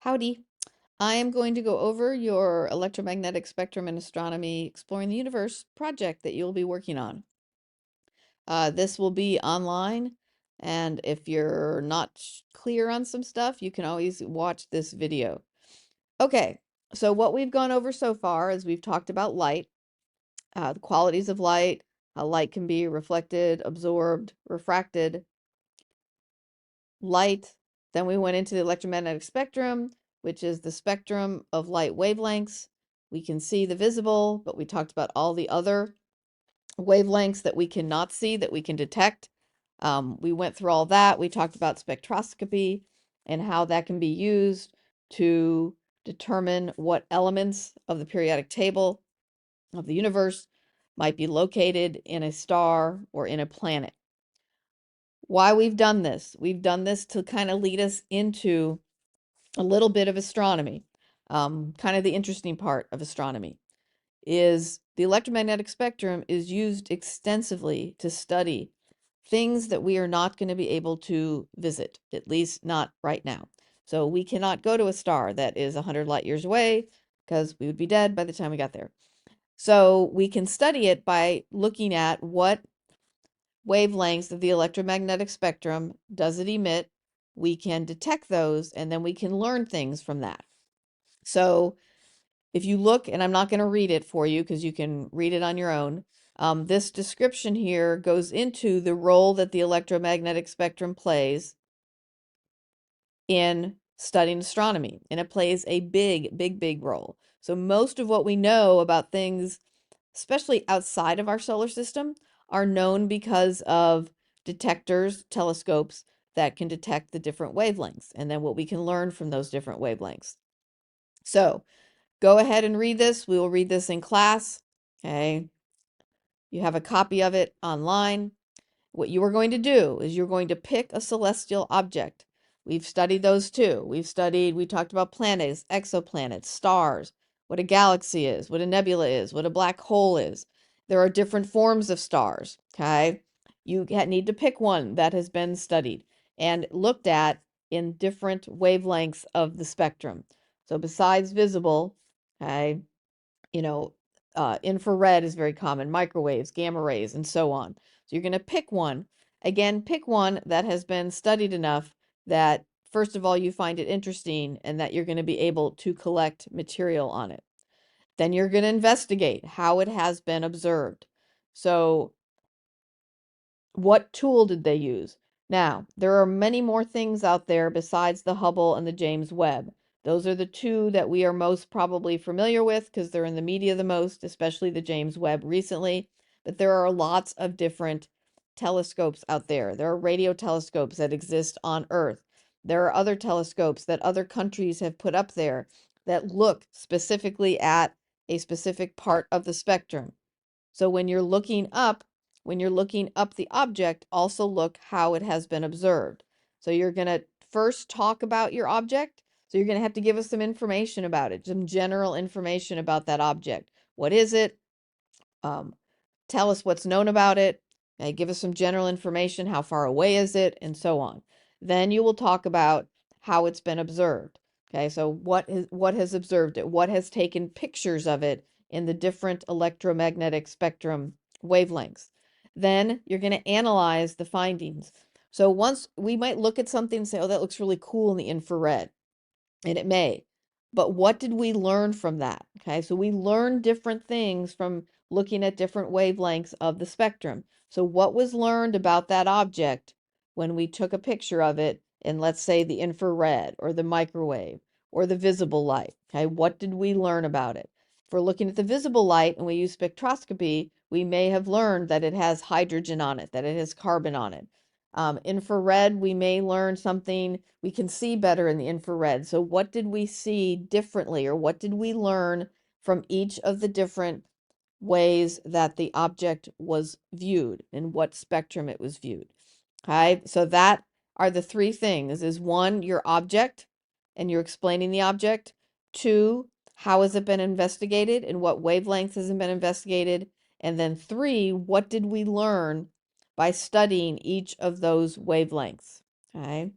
Howdy. I am going to go over your electromagnetic spectrum and astronomy exploring the universe project that you'll be working on. This will be online, and if you're not clear on some stuff, you can always watch this video. Okay, so what we've gone over so far is we've talked about light, the qualities of light, how light can be reflected, absorbed, refracted, light. Then we went into the electromagnetic spectrum, which is the spectrum of light wavelengths. We can see the visible, but we talked about all the other wavelengths that we cannot see, that we can detect. We went through all that. We talked about spectroscopy and how that can be used to determine what elements of the periodic table of the universe might be located in a star or in a planet. Why we've done this? We've done this to kind of lead us into a little bit of astronomy. Kind of the interesting part of astronomy is the electromagnetic spectrum is used extensively to study things that we are not going to be able to visit, at least not right now. So we cannot go to a star that is 100 light years away because we would be dead by the time we got there. So we can study it by looking at what wavelengths of the electromagnetic spectrum does it emit. We can detect those, and then we can learn things from that. So if you look, and I'm not going to read it for you because you can read it on your own, this description here goes into the role that the electromagnetic spectrum plays in studying astronomy, and it plays a big role. So most of what we know about things, especially outside of our solar system, are known because of detectors, telescopes that can detect the different wavelengths, and then what we can learn from those different wavelengths. So go ahead and read this. We will read this in class. Okay. You have a copy of it online. What you are going to do is you're going to pick a celestial object. We've studied those too. We talked about planets, exoplanets, stars, what a galaxy is, what a nebula is, what a black hole is. There are different forms of stars, okay? You need to pick one that has been studied and looked at in different wavelengths of the spectrum. So besides visible, okay, you know, infrared is very common, microwaves, gamma rays, and so on. So you're going to pick one. Again, pick one that has been studied enough that, first of all, you find it interesting and that you're going to be able to collect material on it. Then you're going to investigate how it has been observed. So what tool did they use? Now, there are many more things out there besides the Hubble and the James Webb. Those are the two that we are most probably familiar with because they're in the media the most, especially the James Webb recently. But there are lots of different telescopes out there. There are radio telescopes that exist on Earth. There are other telescopes that other countries have put up there that look specifically at a specific part of the spectrum. So when you're looking up the object, also look how it has been observed. So you're going to first talk about your object. So you're going to have to give us some information about it, some general information about that object. What is it? Tell us what's known about it. Okay, give us some general information. How far away is it? And so on. Then you will talk about how it's been observed. Okay, so what has observed it? What has taken pictures of it in the different electromagnetic spectrum wavelengths? Then you're going to analyze the findings. So once we might look at something and say, oh, that looks really cool in the infrared, and it may. But what did we learn from that? Okay, so we learned different things from looking at different wavelengths of the spectrum. So what was learned about that object when we took a picture of it in, let's say, the infrared or the microwave or the visible light? Okay, what did we learn about it? If we're looking at the visible light and we use spectroscopy, we may have learned that it has hydrogen on it, that it has carbon on it. Infrared, we may learn something, we can see better in the infrared. So what did we see differently, or what did we learn from each of the different ways that the object was viewed and what spectrum it was viewed? Okay, so that are the three things: is one, your object, and you're explaining the object. Two, how has it been investigated and what wavelength has it been investigated? And then three, what did we learn by studying each of those wavelengths? Okay.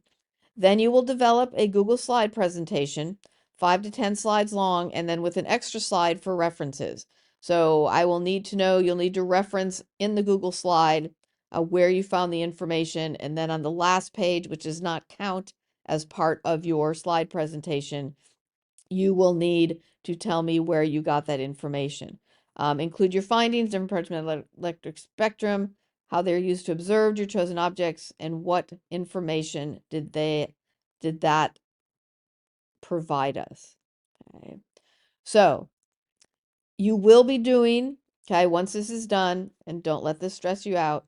Then you will develop a Google slide presentation, 5 to 10 slides long, and then with an extra slide for references. So I will need to know, you'll need to reference in the Google slide where you found the information. And then on the last page, which does not count as part of your slide presentation, you will need to tell me where you got that information. Include your findings, different parts of the electric spectrum, how they're used to observe your chosen objects, and what information did that provide us. Okay. So you will be doing, okay, once this is done, and don't let this stress you out,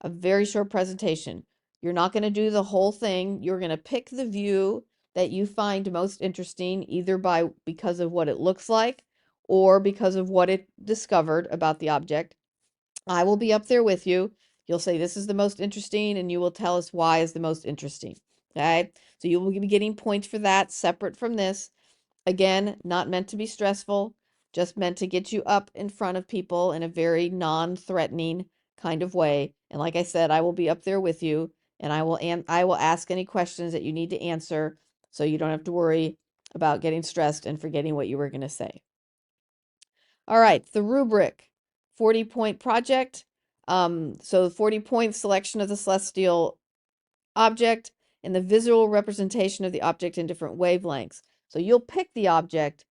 a very short presentation. You're not going to do the whole thing. You're going to pick the view that you find most interesting, either because of what it looks like or because of what it discovered about the object. I will be up there with you. You'll say this is the most interesting, and you will tell us why is the most interesting. Okay, so you will be getting points for that separate from this. Again, not meant to be stressful, just meant to get you up in front of people in a very non-threatening kind of way. And like I said, I will be up there with you, and I will ask any questions that you need to answer, so you don't have to worry about getting stressed and forgetting what you were going to say. All right, the rubric, 40-point project. So 40 points, selection of the celestial object and the visual representation of the object in different wavelengths. So you'll pick the object,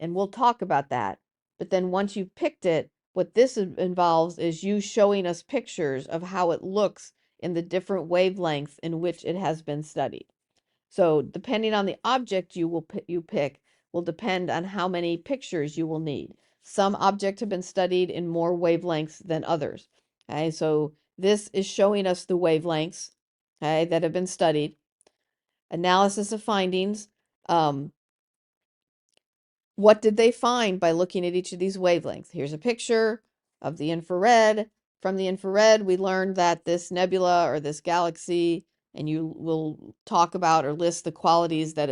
and we'll talk about that. But then once you've picked it, what this involves is you showing us pictures of how it looks in the different wavelengths in which it has been studied. So depending on the object you pick will depend on how many pictures you will need. Some objects have been studied in more wavelengths than others. Okay, so this is showing us the wavelengths, okay, that have been studied. Analysis of findings. What did they find by looking at each of these wavelengths? Here's a picture of the infrared. From the infrared, we learned that this nebula or this galaxy, and you will talk about or list the qualities that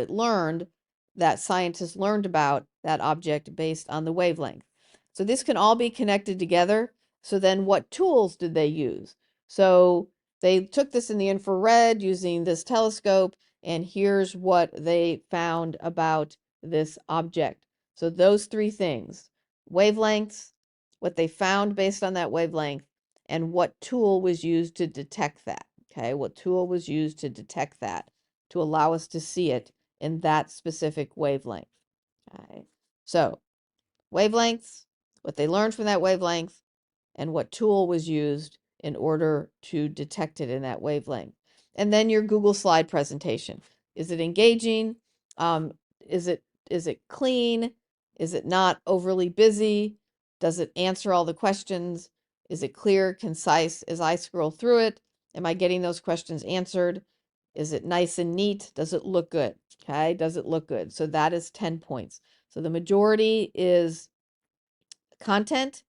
that scientists learned about that object based on the wavelength. So this can all be connected together. So then what tools did they use? So they took this in the infrared using this telescope, and here's what they found about this object. So those three things, wavelengths, what they found based on that wavelength, and what tool was used to detect that. Okay, what tool was used to detect that to allow us to see it in that specific wavelength. Okay, so wavelengths, what they learned from that wavelength, and what tool was used in order to detect it in that wavelength. And then your Google slide presentation. Is it engaging? Um, is it clean? Is it not overly busy? Does it answer all the questions? Is it clear, concise as I scroll through it? Am I getting those questions answered? Is it nice and neat? Does it look good? Okay, does it look good? So that is 10 points. So the majority is content,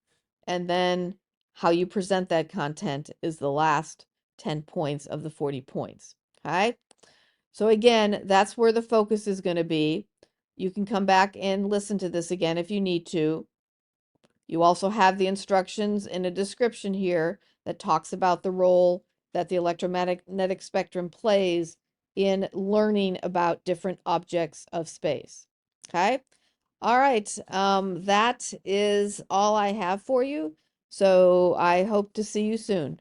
and then how you present that content is the last 10 points of the 40 points. Okay. So again, that's where the focus is going to be. You can come back and listen to this again if you need to. You also have the instructions in a description here that talks about the role that the electromagnetic spectrum plays in learning about different objects of space. Okay. All right. That is all I have for you. So I hope to see you soon.